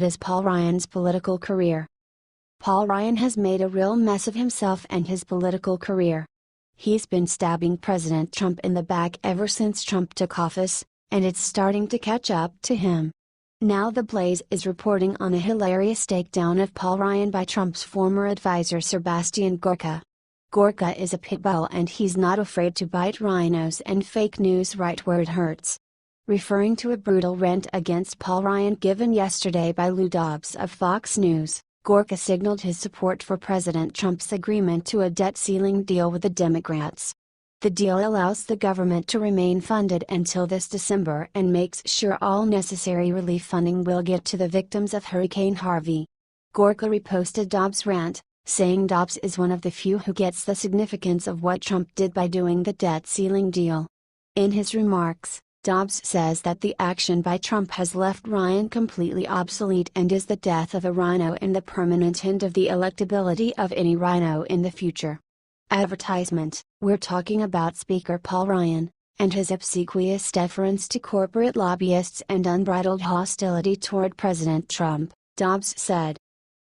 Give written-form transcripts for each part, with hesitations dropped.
is Paul Ryan's political career. Paul Ryan has made a real mess of himself and his political career. He's been stabbing President Trump in the back ever since Trump took office, and it's starting to catch up to him. Now The Blaze is reporting on a hilarious takedown of Paul Ryan by Trump's former advisor Sebastian Gorka. Gorka is a pit bull and he's not afraid to bite rhinos and fake news right where it hurts. Referring to a brutal rant against Paul Ryan given yesterday by Lou Dobbs of Fox News, Gorka signaled his support for President Trump's agreement to a debt ceiling deal with the Democrats. The deal allows the government to remain funded until this December and makes sure all necessary relief funding will get to the victims of Hurricane Harvey. Gorka reposted Dobbs' rant, saying Dobbs is one of the few who gets the significance of what Trump did by doing the debt ceiling deal. In his remarks, Dobbs says that the action by Trump has left Ryan completely obsolete and is the death of a rhino and the permanent end of the electability of any rhino in the future. Advertisement: we're talking about Speaker Paul Ryan, and his obsequious deference to corporate lobbyists and unbridled hostility toward President Trump, Dobbs said.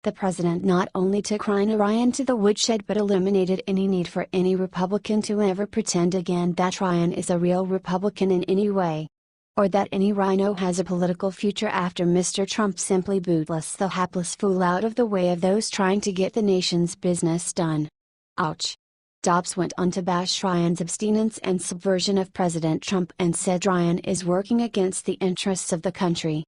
The president not only took Ryan to the woodshed but eliminated any need for any Republican to ever pretend again that Ryan is a real Republican in any way. Or that any rhino has a political future after Mr. Trump simply bootless the hapless fool out of the way of those trying to get the nation's business done. Ouch. Dobbs went on to bash Ryan's abstinence and subversion of President Trump and said Ryan is working against the interests of the country.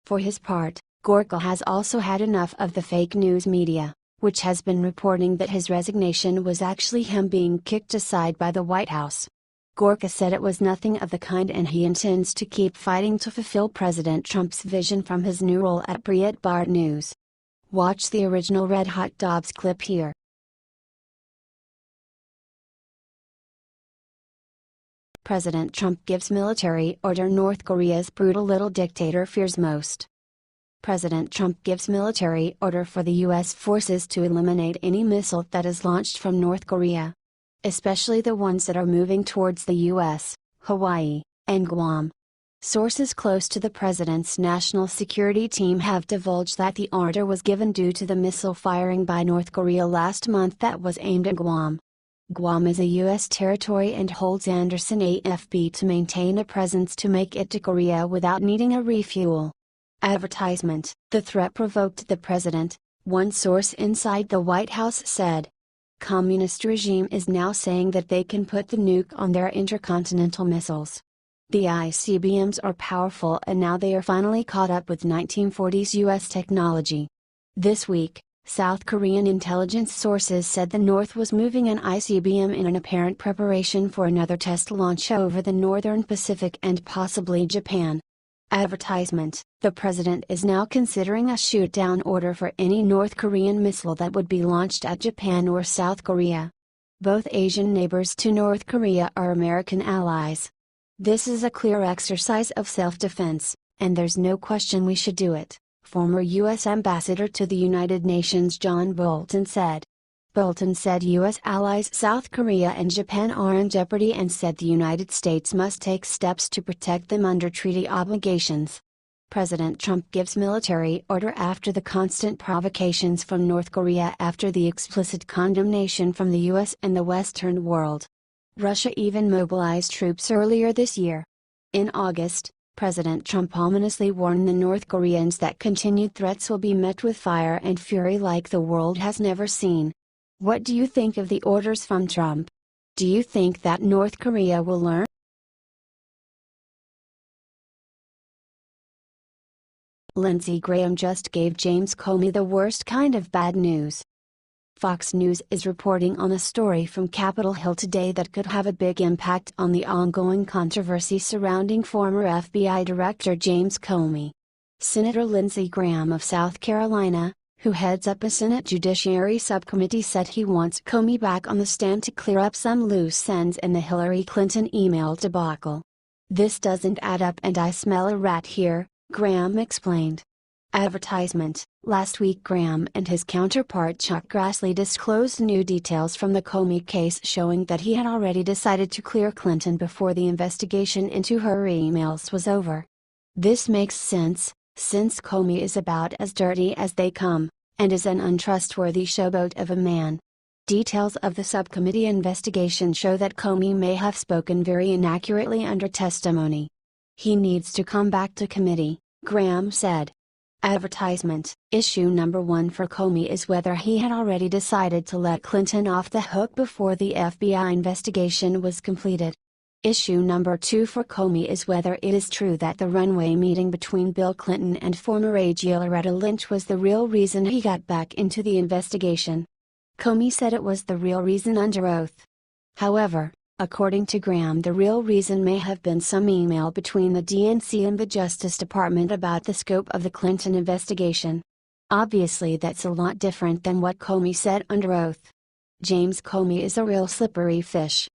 For his part, Gorka has also had enough of the fake news media, which has been reporting that his resignation was actually him being kicked aside by the White House. Gorka said it was nothing of the kind and he intends to keep fighting to fulfill President Trump's vision from his new role at Breitbart News. Watch the original Red Hot Dobbs clip here. President Trump gives military order North Korea's brutal little dictator fears most. President Trump gives military order for the U.S. forces to eliminate any missile that is launched from North Korea. Especially the ones that are moving towards the U.S., Hawaii, and Guam. Sources close to the president's national security team have divulged that the order was given due to the missile firing by North Korea last month that was aimed at Guam. Guam is a U.S. territory and holds Anderson AFB to maintain a presence to make it to Korea without needing a refuel. Advertisement: the threat provoked the president, one source inside the White House said. Communist regime is now saying that they can put the nuke on their intercontinental missiles. The ICBMs are powerful and now they are finally caught up with 1940s U.S. technology. This week, South Korean intelligence sources said the North was moving an ICBM in an apparent preparation for another test launch over the northern Pacific and possibly Japan. Advertisement: the president is now considering a shoot-down order for any North Korean missile that would be launched at Japan or South Korea. Both Asian neighbors to North Korea are American allies. This is a clear exercise of self-defense, and there's no question we should do it, former U.S. Ambassador to the United Nations John Bolton said. Bolton said U.S. allies South Korea and Japan are in jeopardy and said the United States must take steps to protect them under treaty obligations. President Trump gives military order after the constant provocations from North Korea after the explicit condemnation from the U.S. and the Western world. Russia even mobilized troops earlier this year. In August, President Trump ominously warned the North Koreans that continued threats will be met with fire and fury like the world has never seen. What do you think of the orders from Trump? Do you think that North Korea will learn? Lindsey Graham just gave James Comey the worst kind of bad news. Fox News is reporting on a story from Capitol Hill today that could have a big impact on the ongoing controversy surrounding former FBI Director James Comey. Senator Lindsey Graham of South Carolina, who heads up a Senate Judiciary Subcommittee, said he wants Comey back on the stand to clear up some loose ends in the Hillary Clinton email debacle. "This doesn't add up and I smell a rat here," Graham explained. Advertisement: last week Graham and his counterpart Chuck Grassley disclosed new details from the Comey case showing that he had already decided to clear Clinton before the investigation into her emails was over. "This makes sense," since Comey is about as dirty as they come, and is an untrustworthy showboat of a man. Details of the subcommittee investigation show that Comey may have spoken very inaccurately under testimony. He needs to come back to committee, Graham said. Advertisement. Issue number 1 for Comey is whether he had already decided to let Clinton off the hook before the FBI investigation was completed. Issue number 2 for Comey is whether it is true that the runway meeting between Bill Clinton and former AG Loretta Lynch was the real reason he got back into the investigation. Comey said it was the real reason under oath. However, according to Graham, the real reason may have been some email between the DNC and the Justice Department about the scope of the Clinton investigation. Obviously that's a lot different than what Comey said under oath. James Comey is a real slippery fish.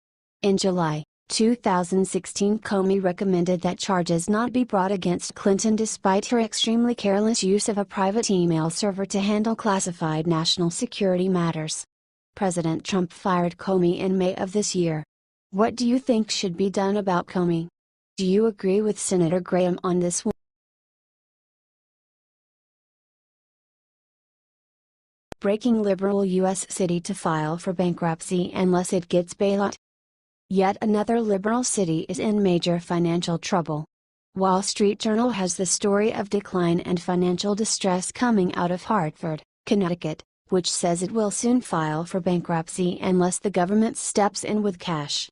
In July 2016, Comey recommended that charges not be brought against Clinton despite her extremely careless use of a private email server to handle classified national security matters. President Trump fired Comey in May of this year. What do you think should be done about Comey? Do you agree with Senator Graham on this one? Breaking liberal U.S. city to file for bankruptcy unless it gets bailout. Yet another liberal city is in major financial trouble. Wall Street Journal has the story of decline and financial distress coming out of Hartford, Connecticut, which says it will soon file for bankruptcy unless the government steps in with cash.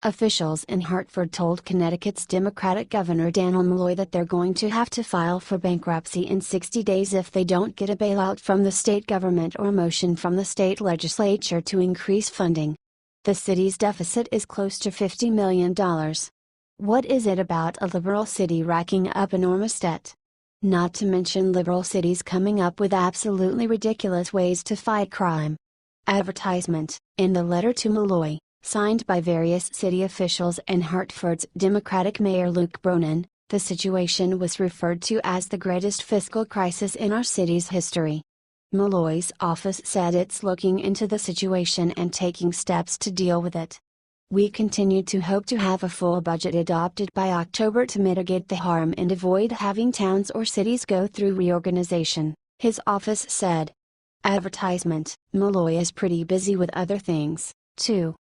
Officials in Hartford told Connecticut's Democratic Governor Daniel Malloy that they're going to have to file for bankruptcy in 60 days if they don't get a bailout from the state government or motion from the state legislature to increase funding. The city's deficit is close to $50 million. What is it about a liberal city racking up enormous debt? Not to mention liberal cities coming up with absolutely ridiculous ways to fight crime. Advertisement. In the letter to Malloy, signed by various city officials and Hartford's Democratic Mayor Luke Bronin, the situation was referred to as the greatest fiscal crisis in our city's history. Malloy's office said it's looking into the situation and taking steps to deal with it. We continue to hope to have a full budget adopted by October to mitigate the harm and avoid having towns or cities go through reorganization, his office said. Advertisement. Malloy is pretty busy with other things, too.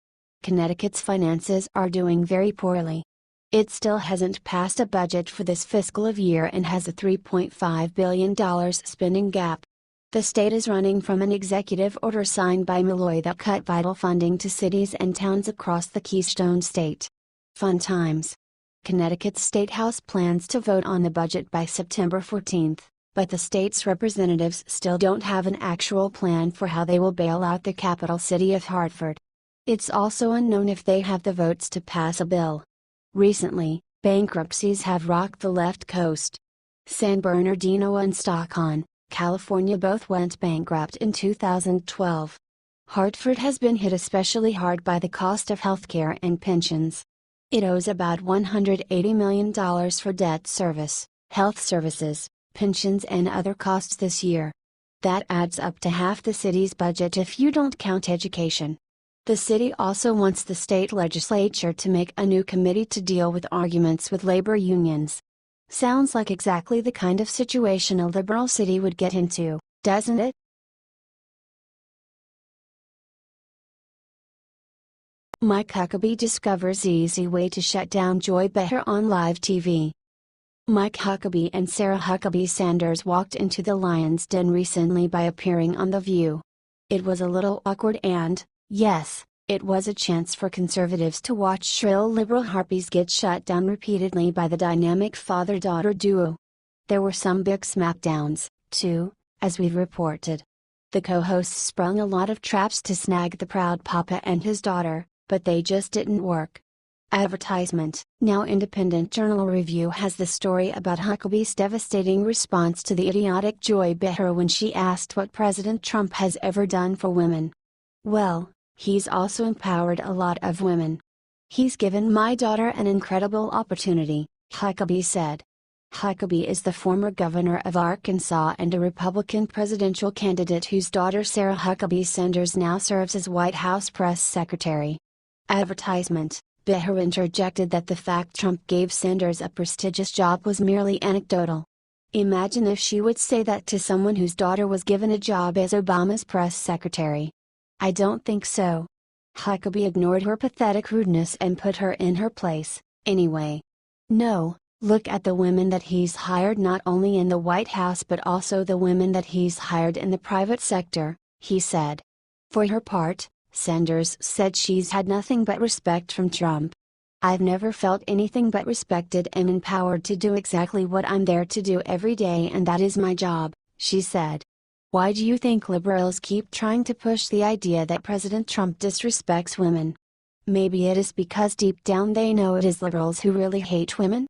Connecticut's finances are doing very poorly. It still hasn't passed a budget for this fiscal year and has a $3.5 billion spending gap. The state is running from an executive order signed by Malloy that cut vital funding to cities and towns across the Keystone State. Fun times. Connecticut's State House plans to vote on the budget by September 14, but the state's representatives still don't have an actual plan for how they will bail out the capital city of Hartford. It's also unknown if they have the votes to pass a bill. Recently, bankruptcies have rocked the left coast. San Bernardino and Stockton, California both went bankrupt in 2012. Hartford has been hit especially hard by the cost of healthcare and pensions. It owes about $180 million for debt service, health services, pensions and other costs this year. That adds up to half the city's budget if you don't count education. The city also wants the state legislature to make a new committee to deal with arguments with labor unions. Sounds like exactly the kind of situation a liberal city would get into, doesn't it? Mike Huckabee discovers easy way to shut down Joy Behar on live TV. Mike Huckabee and Sarah Huckabee Sanders walked into the lion's den recently by appearing on The View. It was a little awkward and, yes, it was a chance for conservatives to watch shrill liberal harpies get shut down repeatedly by the dynamic father-daughter duo. There were some big smackdowns, too, as we've reported. The co-hosts sprung a lot of traps to snag the proud papa and his daughter, but they just didn't work. Advertisement. Now Independent Journal Review has the story about Huckabee's devastating response to the idiotic Joy Behar when she asked what President Trump has ever done for women. Well, he's also empowered a lot of women. He's given my daughter an incredible opportunity, Huckabee said. Huckabee is the former governor of Arkansas and a Republican presidential candidate whose daughter Sarah Huckabee Sanders now serves as White House press secretary. Advertisement. Behar interjected that the fact Trump gave Sanders a prestigious job was merely anecdotal. Imagine if she would say that to someone whose daughter was given a job as Obama's press secretary. I don't think so. Huckabee ignored her pathetic rudeness and put her in her place, anyway. No, look at the women that he's hired not only in the White House but also the women that he's hired in the private sector, he said. For her part, Sanders said she's had nothing but respect from Trump. I've never felt anything but respected and empowered to do exactly what I'm there to do every day, and that is my job, she said. Why do you think liberals keep trying to push the idea that President Trump disrespects women? Maybe it is because deep down they know it is liberals who really hate women?